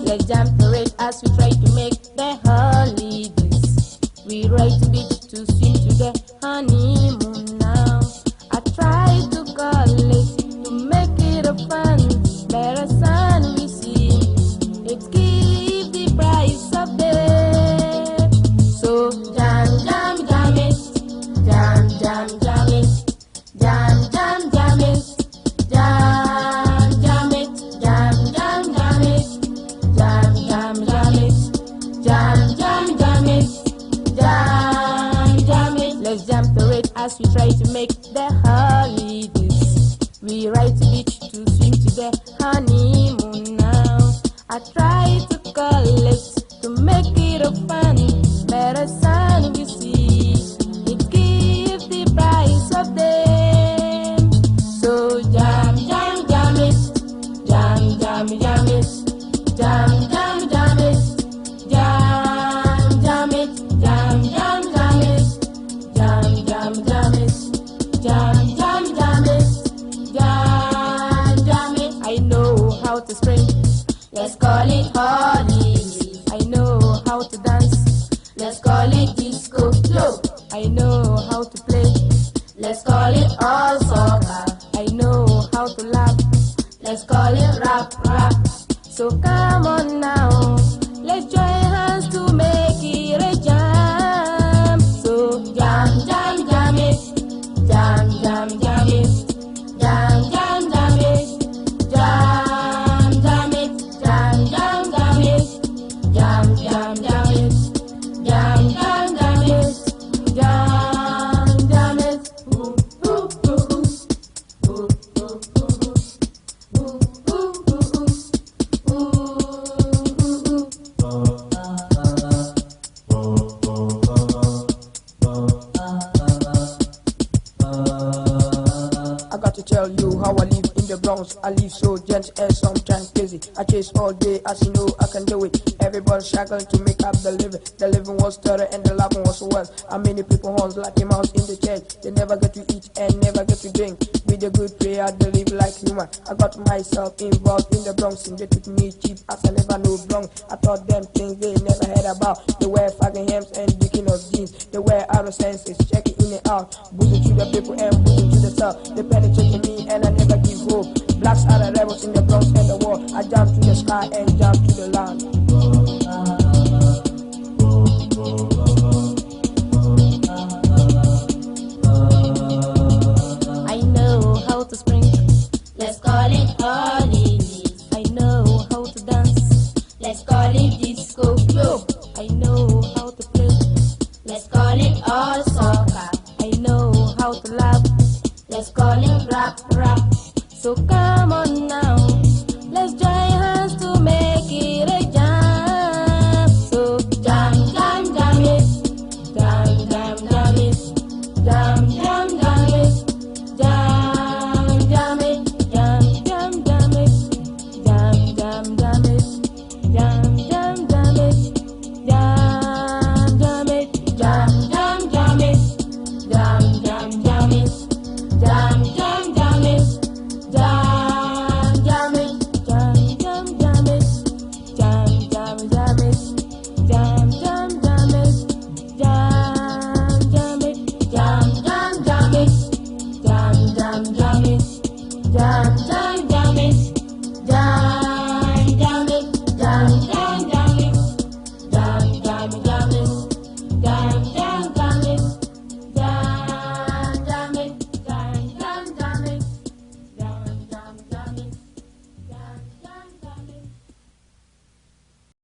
Let's jam parade as we try to make the holidays. We ride to beach to swim to the honeymoon now. I try to call it to make it a fun. Better sun we see. It gives the price of day. So jam, jam, jam it. Jam, jam, jam it. Jam, jam, jam it. Jam, jam it. Jam, jam, jam it. Jam, jam, jam it. Jam, jam, jam it. Jam, jam it. Let's jam parade as we try to make the holidays. We ride to beach to swim to the honeymoon now. I try to call it to make it a fun. Better sun we see. It gives the price of them. So jam, jam, jam it. Jam, jam, jam it. Jam, jam, jam it. Jam, jam it. Jam, jam, jam it. Jam, jam, jam it. Jam, jam, jam it. Jam, jam it. I know how to spring. Let's call it holiday. I know how to dance. Let's call it disco. Look, I know how to play. Let's call it all soccer. I know how to laugh. Let's call it rap, rap. So come on now, let's join hands to make it a jam. So jam, jam, jam it. Jam, jam, jam it. Jam, jam, jam it. Jam, jam it. Jam, jam, jam it. Jam, jam, jam it. Jam, jam, jam it. Jam, jam it. Ooh, ooh, ooh, ooh. Ooh, ooh, ooh, ooh. Ooh, ooh, ooh, ooh. I got to tell you how I live in the Bronx. I live so gentle and sometimes crazy. I chase all day, as you know I can do it. Everybody struggling to make up the living. The living was thorough and the laughing was well. How many people horns like a mouse in the church? They never get to eat and never get to drink. With a good prayer, they live like human. I got myself involved in the Bronx and they took me cheap as I never knew Bronx. I thought them things they never heard about. They wear fucking hems and dicking of jeans. They wear out of senses, checking in and out. Boozing to the people and boozing to the south. They penetrating me and I never give hope. Blacks are the rebels in the Bronx and the war. I jump to the sky and jump to the land. I know how to spring. Let's call it holidays. I know how to dance. Let's call it disco. I know